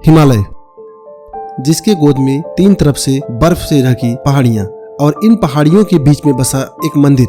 हिमालय, जिसके गोद में 3 तरफ से बर्फ से ढकी पहाड़ियां और इन पहाड़ियों के बीच में बसा एक मंदिर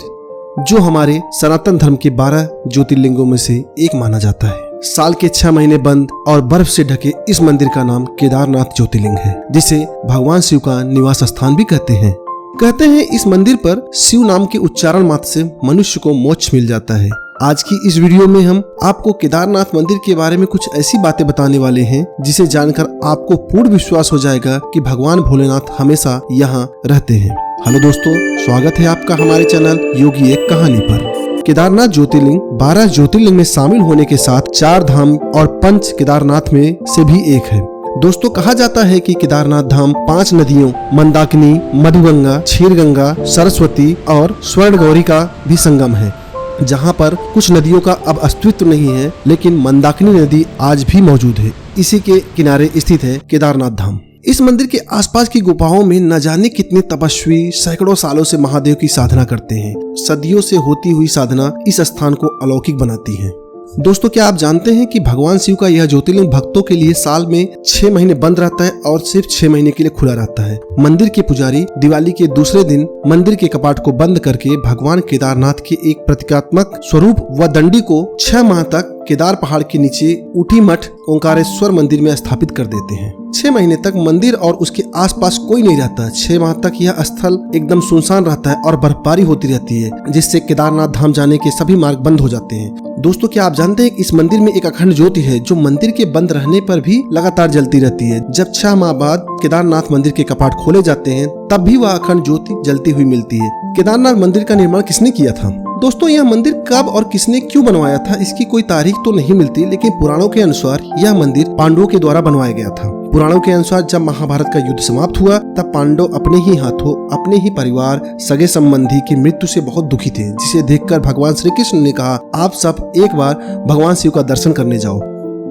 जो हमारे सनातन धर्म के 12 ज्योतिर्लिंगों में से एक माना जाता है। साल के 6 महीने बंद और बर्फ से ढके इस मंदिर का नाम केदारनाथ ज्योतिर्लिंग है, जिसे भगवान शिव का निवास स्थान भी कहते हैं। कहते हैं इस मंदिर पर शिव नाम के उच्चारण मात्र से मनुष्य को मोक्ष मिल जाता है। आज की इस वीडियो में हम आपको केदारनाथ मंदिर के बारे में कुछ ऐसी बातें बताने वाले हैं जिसे जानकर आपको पूर्ण विश्वास हो जाएगा कि भगवान भोलेनाथ हमेशा यहाँ रहते हैं। हेलो दोस्तों, स्वागत है आपका हमारे चैनल योगी एक कहानी पर। केदारनाथ ज्योतिर्लिंग 12 ज्योतिर्लिंग में शामिल होने के साथ 4 धाम और पंच केदारनाथ में से भी एक है। दोस्तों, कहा जाता है कि केदारनाथ धाम 5 नदियों मंदाकिनी, मधुगंगा, क्षीरगंगा, सरस्वती और स्वर्ण गौरी का भी संगम है, जहाँ पर कुछ नदियों का अब अस्तित्व नहीं है, लेकिन मंदाकिनी नदी आज भी मौजूद है। इसी के किनारे स्थित है केदारनाथ धाम। इस मंदिर के आसपास की गुफाओं में न जाने कितने तपस्वी सैकड़ों सालों से महादेव की साधना करते हैं। सदियों से होती हुई साधना इस स्थान को अलौकिक बनाती है। दोस्तों, क्या आप जानते हैं कि भगवान शिव का यह ज्योतिर्लिंग भक्तों के लिए साल में 6 महीने बंद रहता है और सिर्फ 6 महीने के लिए खुला रहता है। मंदिर के पुजारी दिवाली के दूसरे दिन मंदिर के कपाट को बंद करके भगवान केदारनाथ के एक प्रतीकात्मक स्वरूप व दंडी को 6 माह तक केदार पहाड़ के नीचे ऊटी मठ ओंकारेश्वर मंदिर में स्थापित कर देते हैं। 6 महीने तक मंदिर और उसके आसपास कोई नहीं रहता। 6 माह तक यह स्थल एकदम सुनसान रहता है और बर्फबारी होती रहती है, जिससे केदारनाथ धाम जाने के सभी मार्ग बंद हो जाते हैं। दोस्तों, क्या आप जानते हैं इस मंदिर में एक अखंड ज्योति है जो मंदिर के बंद रहने पर भी लगातार जलती रहती है। जब 6 माह बाद केदारनाथ मंदिर के कपाट खोले जाते हैं तब भी वह अखंड ज्योति जलती हुई मिलती है। केदारनाथ मंदिर का निर्माण किसने किया था? दोस्तों, यह मंदिर कब और किसने क्यों बनवाया था इसकी कोई तारीख तो नहीं मिलती, लेकिन पुराणों के अनुसार यह मंदिर पांडवों के द्वारा बनवाया गया था। पुराणों के अनुसार जब महाभारत का युद्ध समाप्त हुआ तब पांडव अपने ही हाथों अपने ही परिवार सगे संबंधी की मृत्यु से बहुत दुखी थे, जिसे देखकर भगवान श्री कृष्ण ने कहा, आप सब एक बार भगवान शिव का दर्शन करने जाओ।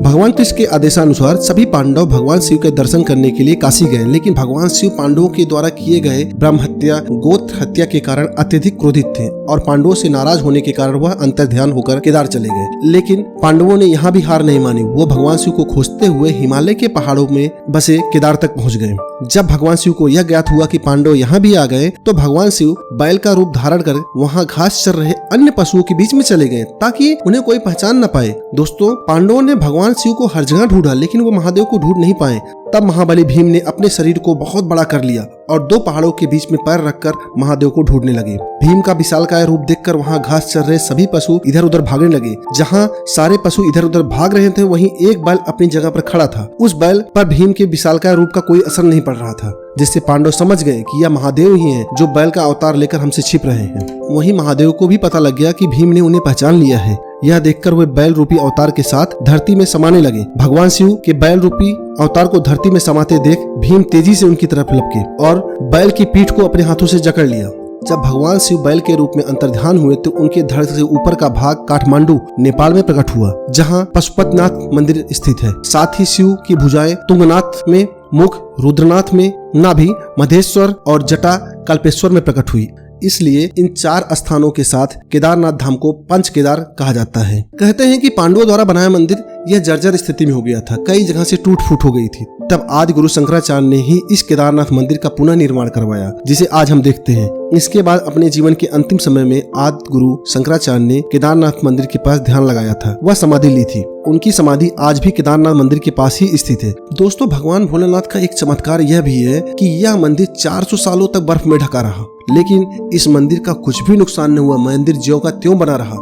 भगवान कृष्ण के आदेशानुसार सभी पांडव भगवान शिव के दर्शन करने के लिए काशी गए, लेकिन भगवान शिव पांडवों के द्वारा किए गए ब्रह्म हत्या, गोत्र हत्या के कारण अत्यधिक क्रोधित थे और पांडवों से नाराज होने के कारण वह अंतर्ध्यान होकर केदार चले गए। लेकिन पांडवों ने यहाँ भी हार नहीं मानी। वो भगवान शिव को खोजते हुए हिमालय के पहाड़ों में बसे केदार तक पहुँच गए। जब भगवान शिव को यह ज्ञात हुआ कि पांडव यहाँ भी आ गए तो भगवान शिव बैल का रूप धारण कर वहाँ घास चर रहे अन्य पशुओं के बीच में चले गए ताकि उन्हें कोई पहचान न पाए। दोस्तों, पांडवों ने भगवान शिव को हर जगह ढूंढा, लेकिन वो महादेव को ढूंढ नहीं पाए। तब महाबली भीम ने अपने शरीर को बहुत बड़ा कर लिया और 2 पहाड़ों के बीच में पैर रखकर महादेव को ढूंढने लगे। भीम का विशालकाय रूप देखकर वहाँ घास चर रहे सभी पशु इधर उधर भागने लगे। जहाँ सारे पशु इधर उधर भाग रहे थे, वहीं एक बैल अपनी जगह पर खड़ा था। उस बैल पर भीम के विशालकाय रूप का कोई असर नहीं पड़ रहा था, जिससे पांडव समझ गए कि यह महादेव ही हैं जो बैल का अवतार लेकर हमसे छिप रहे हैं। वहीं महादेव को भी पता लग गया कि भीम ने उन्हें पहचान लिया है। यह देखकर वे बैल रूपी अवतार के साथ धरती में समाने लगे। भगवान शिव के बैल रूपी अवतार को धरती में समाते देख भीम तेजी से उनकी तरफ लपके और बैल की पीठ को अपने हाथों से जकड़ लिया। जब भगवान शिव बैल के रूप में अंतर्ध्यान हुए तो उनके धड़ से ऊपर का भाग काठमांडू नेपाल में प्रकट हुआ, जहाँ पशुपतिनाथ मंदिर स्थित है। साथ ही शिव की भुजाएं तुंगनाथ में, मुख रुद्रनाथ में, नाभि मधेश्वर और जटा कल्पेश्वर में प्रकट हुई। इसलिए इन 4 स्थानों के साथ केदारनाथ धाम को पंच केदार कहा जाता है। कहते हैं कि पांडवों द्वारा बनाया मंदिर यह जर्जर स्थिति में हो गया था, कई जगह से टूट फूट हो गई थी। तब आदि गुरु शंकराचार्य ने ही इस केदारनाथ मंदिर का पुनः निर्माण करवाया, जिसे आज हम देखते हैं। इसके बाद अपने जीवन के अंतिम समय में आदि गुरु शंकराचार्य ने केदारनाथ मंदिर के पास ध्यान लगाया था, वह समाधि ली थी। उनकी समाधि आज भी केदारनाथ मंदिर के पास ही स्थित है। दोस्तों, भगवान भोलेनाथ का एक चमत्कार यह भी है कि यह मंदिर 400 सालों तक बर्फ में ढका रहा, लेकिन इस मंदिर का कुछ भी नुकसान नहीं हुआ। मंदिर ज्यों का त्यों बना रहा।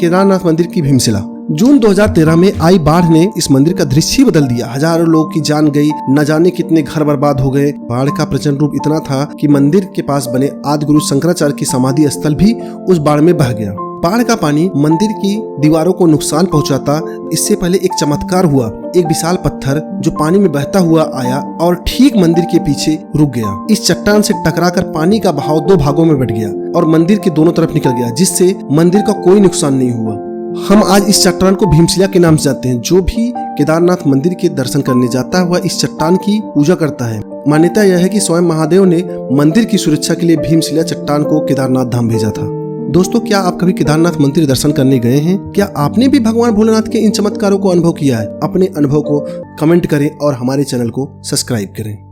केदारनाथ मंदिर की भीमशिला। जून 2013 में आई बाढ़ ने इस मंदिर का दृश्य ही बदल दिया। हजारों लोगों की जान गई, न जाने कितने घर बर्बाद हो गए। बाढ़ का प्रचंड रूप इतना था कि मंदिर के पास बने आदि गुरु शंकराचार्य की समाधि स्थल भी उस बाढ़ में बह गया। बाढ़ का पानी मंदिर की दीवारों को नुकसान पहुंचाता। इससे पहले एक चमत्कार हुआ। एक विशाल पत्थर जो पानी में बहता हुआ आया और ठीक मंदिर के पीछे रुक गया। इस चट्टान से टकराकर पानी का बहाव 2 भागों में बट गया और मंदिर के दोनों तरफ निकल गया, जिससे मंदिर का कोई नुकसान नहीं हुआ। हम आज इस चट्टान को भीमशिला के नाम से जानते हैं। जो भी केदारनाथ मंदिर के दर्शन करने जाता है वह इस चट्टान की पूजा करता है। मान्यता यह है कि स्वयं महादेव ने मंदिर की सुरक्षा के लिए भीमशिला चट्टान को केदारनाथ धाम भेजा था। दोस्तों, क्या आप कभी केदारनाथ मंदिर दर्शन करने गए हैं? क्या आपने भी भगवान भोलेनाथ के इन चमत्कारों को अनुभव किया है? अपने अनुभव को कमेंट करें और हमारे चैनल को सब्सक्राइब करें।